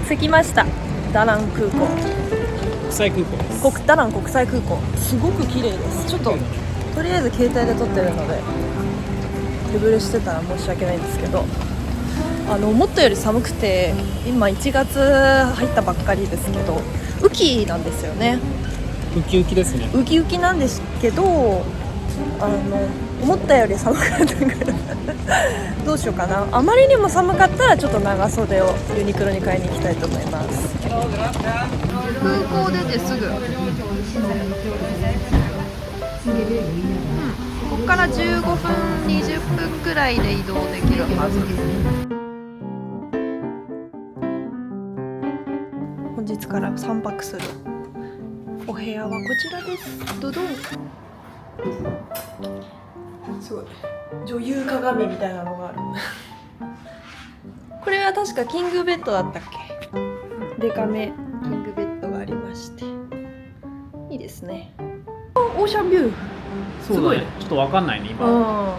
着きました。ダナン空港、国際空港です。ダナン国際空港、すごく綺麗です。ちょっととりあえず携帯で撮ってるので手ぶれしてたら申し訳ないんですけど、思ったより寒くて、今1月入ったばっかりですけど雨季なんですよね。ウキウキですね。ウキウキなんですけど、思ったより寒かったからどうしようかな。あまりにも寒かったらちょっと長袖をユニクロに買いに行きたいと思います。空港出てすぐ、ここから15分20分くらいで移動できるはず。本日から3泊するお部屋はこちらです。ドドン。すごい女優鏡みたいなのがあるこれは確かキングベッドだったっけ。デカめキングベッドがありまして、いいですね。オーシャンビュー、そうだね、ちょっとわかんないね今。オ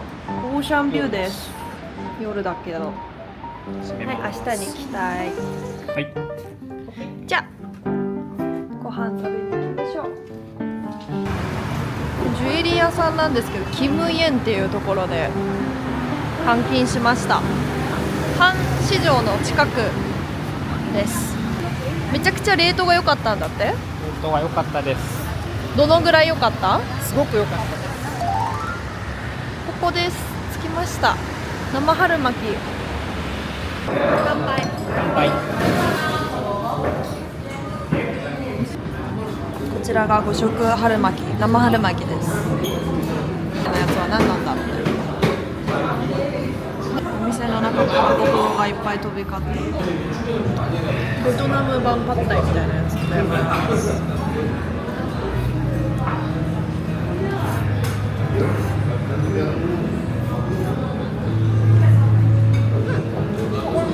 ーシャンビューです。夜だけど、はい、明日に行きたい。はい、じゃあご飯食べに行きましょう。ジュエリー屋さんなんですけど、キムイエンっていうところで換金しました。韓市場の近くです。めちゃくちゃレートが良かったんだって。レートが良かったです。どのぐらい良かった？すごく良かったです。ここです。着きました。生春巻き。乾杯。乾杯。こちらが5色春巻き、生春巻きです。このやつは何なんだろうね。お店の中からごぼうがいっぱい飛び交っている。ベトナム版パッタイみたいなやつで、これも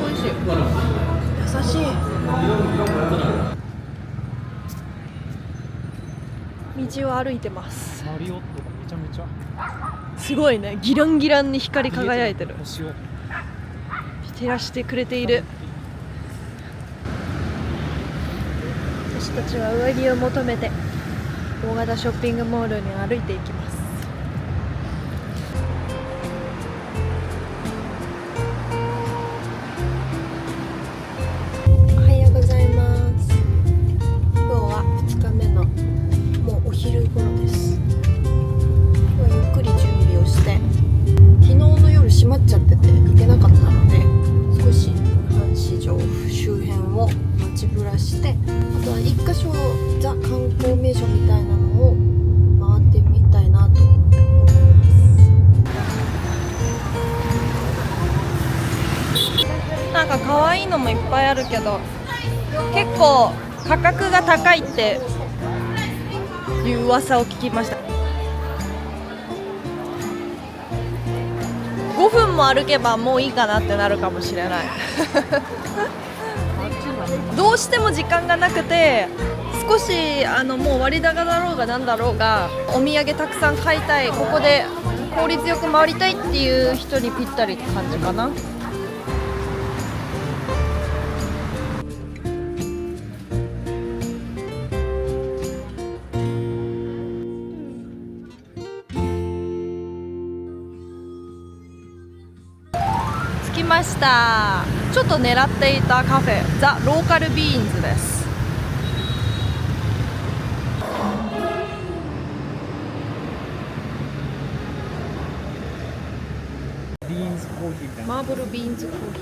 美味しい。優しい。道を歩いてます。マリオットがめちゃめちゃすごいね、ギランギランに光り輝いてる。星を照らしてくれている。私たちは上着を求めて大型ショッピングモールに歩いていきます。おはようございます。今日は2日目のもうお昼頃です。今日はゆっくり準備をして、昨日の夜閉まっちゃってて行けなかったので、少し阪市場周辺を街ぶらして、あとは1カ所ザ観光名所みたいなのを回ってみたいなと思います。なんか可愛いのもいっぱいあるけど、結構価格が高いっていう噂を聞きました。5分も歩けばもういいかなってなるかもしれないどうしても時間がなくて、少しもう割高だろうがなんだろうがお土産たくさん買いたい、ここで効率よく回りたいっていう人にぴったりって感じかな。着きました。ちょっと狙っていたカフェ、ザ・ローカルビーンズです。ビーンズコーヒーみたいな。マーブルビーンズコーヒ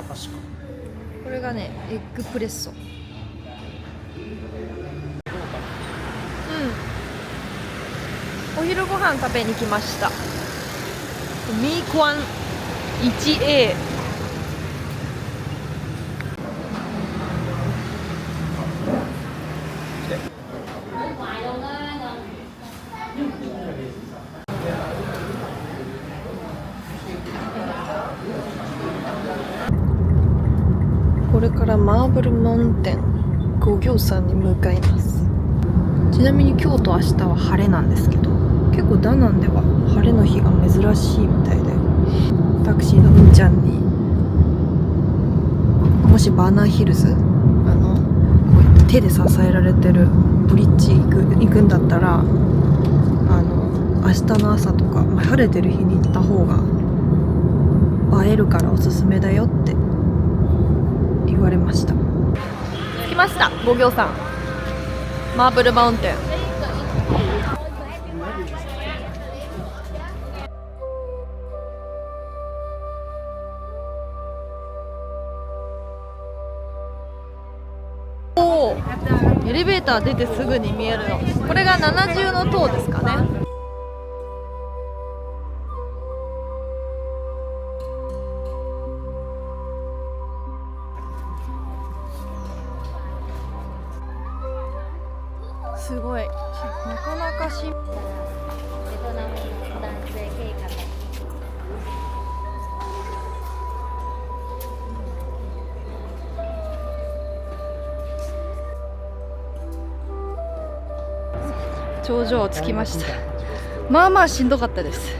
確かー。これがね、エッグプレッソ。お昼ご飯食べに来ました。ミークワン 1A。これからマーブルマウンテン五行山に向かいます。ちなみに今日と明日は晴れなんですけど、結構ダナンでは晴れの日が珍しいみたいで、タクシーのうんちゃんにもしバーナーヒルズこう手で支えられてるブリッジ行くんだったら明日の朝とか、晴れてる日に行った方が映えるからおすすめだよって言われました。着きました。五行山マーブルマウンテン。おー、エレベーター出てすぐに見えるの。これが七重の塔ですかね。すごい、なかなかし頂上を着きました。まあまあしんどかったです。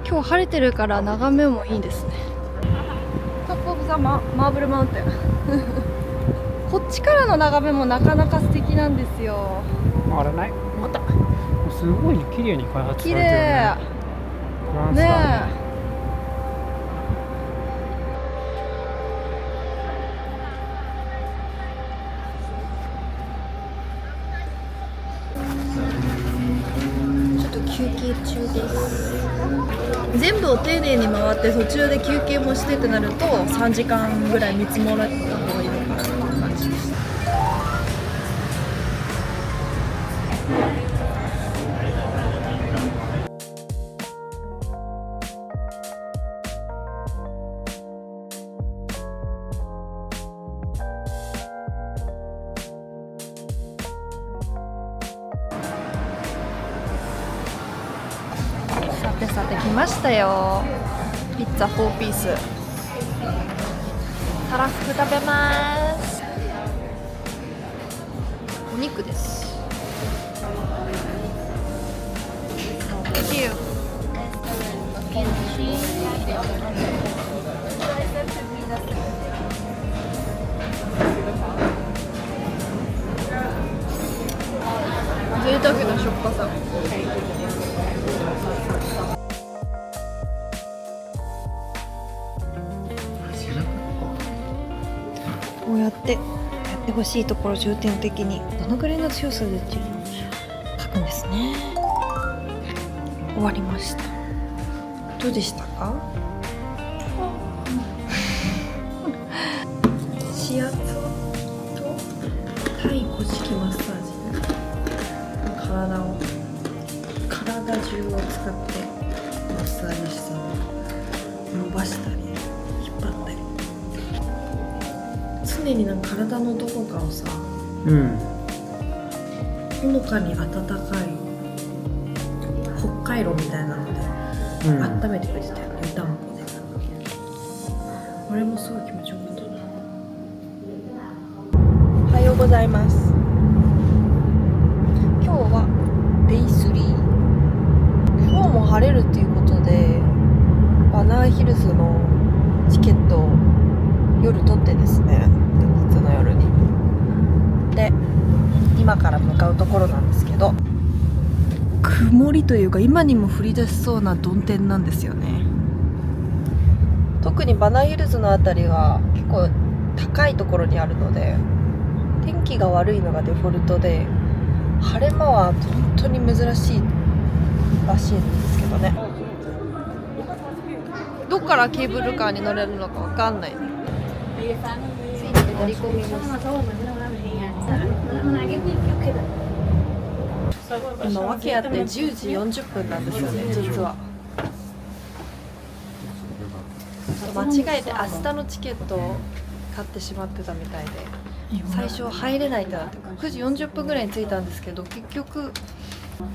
今日晴れてるから眺めもいいですね。トップオブザマーブルマウンテンこっちからの眺めもなかなか素敵なんですよ。あれない？またすごい綺麗に開発されてるね。綺麗ねえ。休憩中です。全部を丁寧に回って途中で休憩もしてってなると3時間ぐらい見積もられた方がいいのかなっていう感じです。さて来ましたよ。ピッツァ4ピースたらふく食べます。お肉です。贅沢なしょっぱさ。こうやってやってほしいところ重点的にどのぐらいの強さでっていうのを書くんですね。終わりました。どうでしたか？指圧と対古式マッサージ、体中を使ってマッサージ師さんを伸ばしたり引っ張ったり、常になんか体のどこかをさ、ほのかに温かい北海道みたいなので、温めてくれてたよね、湯たんぽで。俺もすごい気持ちよかったな。おはようございます。今日はデイ3。今日も晴れるっていうことでバナーヒルズのチケットを夜取ってですね、前日の夜に。で今から向かうところなんですけど、曇りというか今にも降り出しそうな曇天なんですよね。特にバナーヒルズのあたりは結構高いところにあるので天気が悪いのがデフォルトで、晴れ間は本当に珍しいらしいんですけどね。どっからケーブルカーに乗れるのかわかんない。乗り込みます。今訳あって10時40分なんですよね、実は。間違えて明日のチケットを買ってしまってたみたいで、最初入れないってなって9時40分ぐらいに着いたんですけど、結局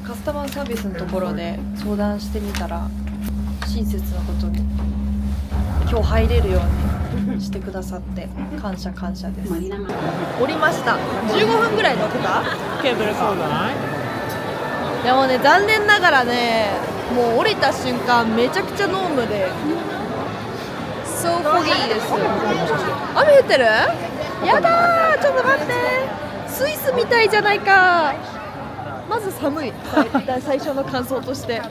カスタマーサービスのところで相談してみたら親切なことに今日入れるようにしてくださって感謝です。降りました。15分ぐらい乗ってたケーブルカー。でもね、残念ながらね、もう降りた瞬間めちゃくちゃ濃霧で so foggy です。雨降ってる？やだー、ちょっと待って。スイスみたいじゃないか。まず寒い。最初の感想として。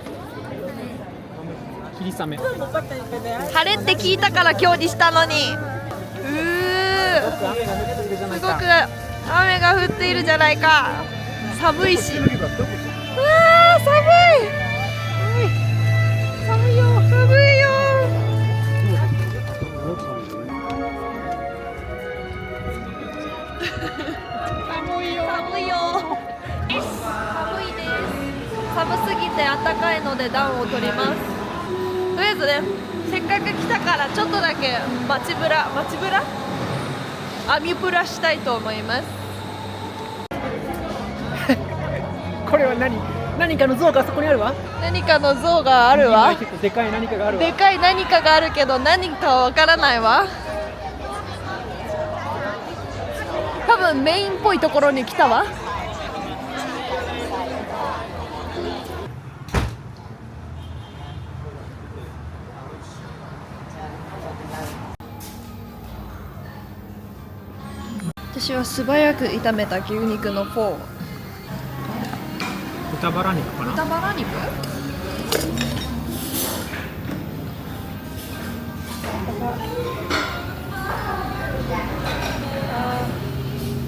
霧雨。晴れって聞いたから今日にしたのに。すごく雨が降っているじゃないか。寒いし。うわー、寒い。寒いよ、寒いよ。寒いよ。寒いよ。寒いです。寒すぎて暖かいので暖を取ります。とりあえずね、せっかく来たからちょっとだけ街ブラアミプラしたいと思います。これは何かの像がそこにあるわ。何かの像があるわ。結構でかい何かがあるわ。でかい何かがあるけど何かはわからないわ。多分メインっぽいところに来たわ。私は素早く炒めた牛肉のフォー。豚バラ肉かな。豚バラ肉？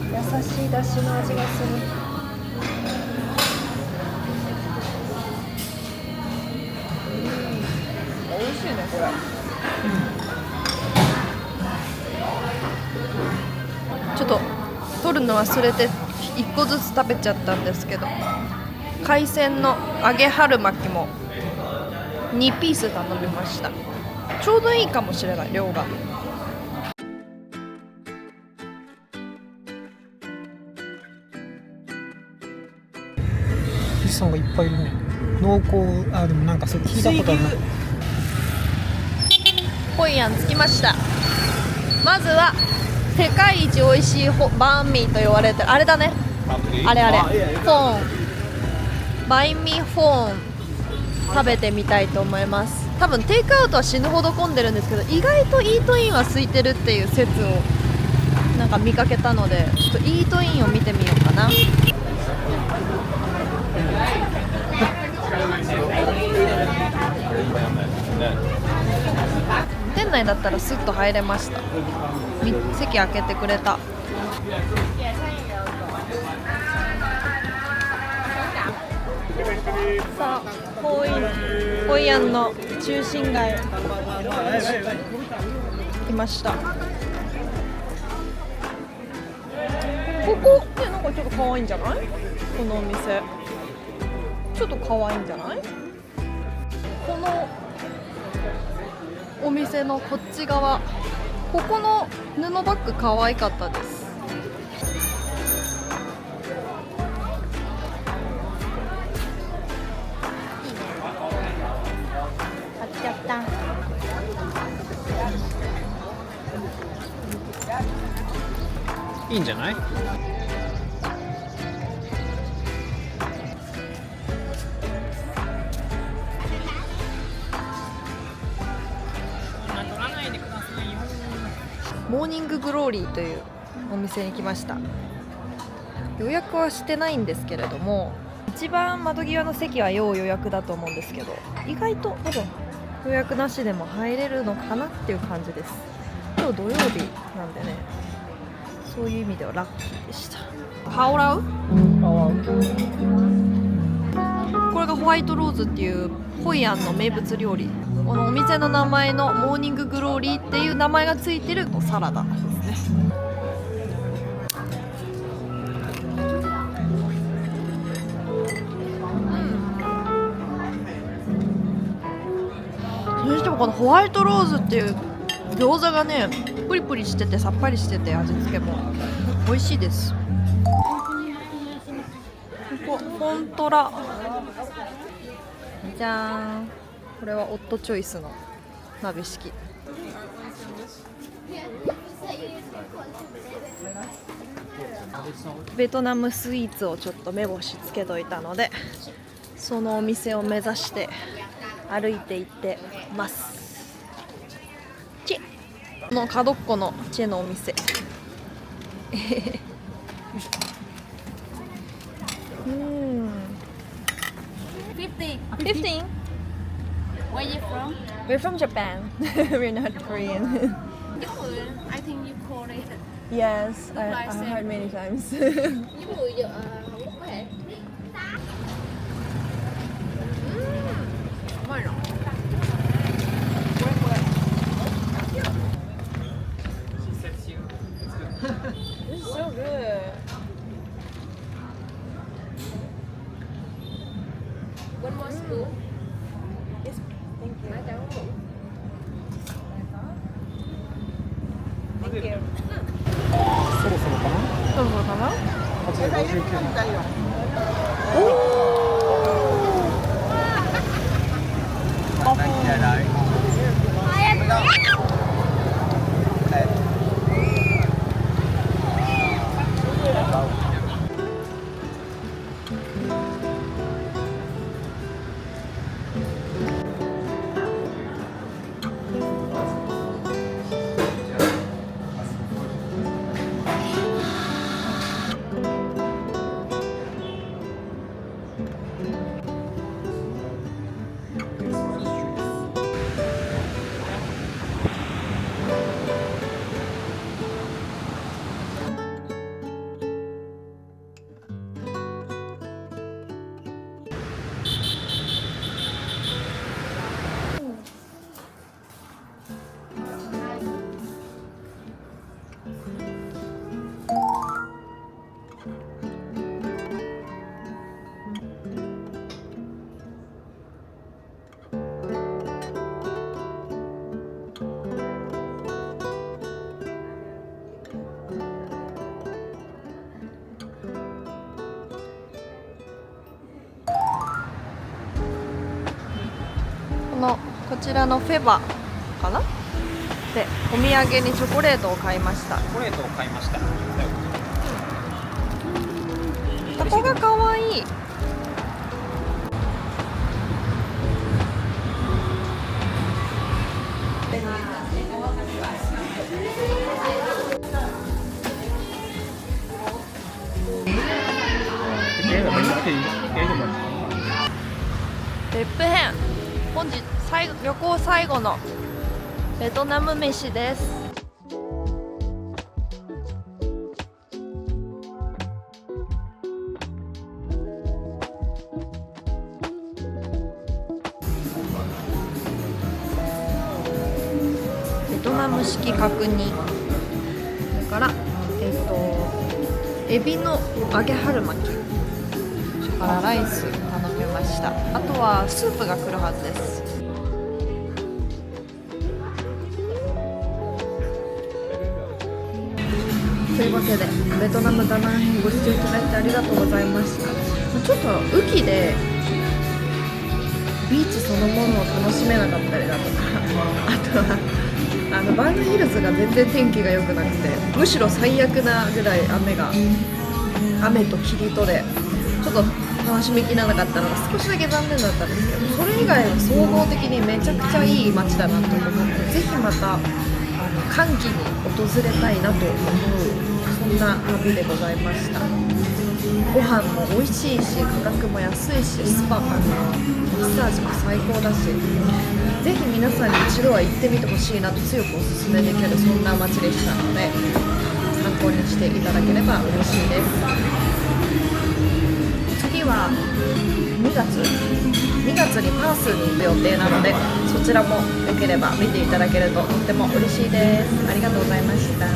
優しい出汁の味がする。美味しいねこれ。ちょっと取るの忘れて1個ずつ食べちゃったんですけど、海鮮の揚げ春巻きも2ピース頼みました。ちょうどいいかもしれない量が。富士山がいっぱいいるね。濃厚、でもなんかそれ聞いたことあるな。ホイアン着きました。まずは世界一美味しいバンミーと言われてるあれだね。あれフォーン、バインミーフォーン食べてみたいと思います。多分テイクアウトは死ぬほど混んでるんですけど、意外とイートインは空いてるっていう説をなんか見かけたので、ちょっとイートインを見てみようかな。店内だったらスッと入れました。席開けてくれた。さあ、ホイアンの中心街来ました。ここってなんかちょっと可愛いんじゃない？このお店ちょっと可愛いんじゃない？このお店のこっち側、ここの布バッグ可愛かったです。いいね。買っちゃった。いいんじゃない？モーニンググローリーというお店に来ました。予約はしてないんですけれども、一番窓際の席は要予約だと思うんですけど、意外と多分予約なしでも入れるのかなっていう感じです。今日土曜日なんでね、そういう意味ではラッキーでした。パオラウ？これがホワイトローズっていうホイアンの名物料理。このお店の名前のモーニンググローリーっていう名前がついてるサラダですね。それにしてもこのホワイトローズっていう餃子がね、プリプリしててさっぱりしてて、味付けも美味しいです。ここフォントラじゃーん。これはオットチョイスの鍋敷き。ベトナムスイーツをちょっと目星つけといたので、そのお店を目指して歩いていってます。チッこの角っこのチェのお店50. 15? Where you from? We're from Japan. We're not Korean. You Korean. I think you Korean. Yes, I Like heard many times. Những người giờ Hàn Quốc có hả? うまいな。This is so good. One more spoon. Yes, thank you. Má cháu ngủ. Thank you. そろそろかな。そろそろかな。 8時59分。こちらのフェバかなでお土産にチョコレートを買いました。チョコレートを買いました。ここがかわいい。別府編本日旅行最後のベトナム飯です。ベトナム式角煮、それからエビの揚げ春巻き、それからライス頼みました。あとはスープが来るはずです。というわけでベトナムダナン編ご視聴いただいてありがとうございました。ちょっと雨季でビーチそのものを楽しめなかったりだとか、あとはバンヒルズが全然天気が良くなくて、むしろ最悪なぐらい雨と霧とでちょっと楽しみきれなかったのが少しだけ残念だったんですけど、それ以外は総合的にめちゃくちゃいい街だなと思って、ぜひまた寒気に訪れたいなと思う、そんな旅でございました。ご飯も美味しいし、価格も安いし、スパマッサージも最高だし、ぜひ皆さんに一度は行ってみてほしいなと強くおすすめできる、そんな街でしたので参考にしていただければ嬉しいです。次は2月にパースに行く予定なので、そちらもよければ見ていただけるととっても嬉しいです。ありがとうございました。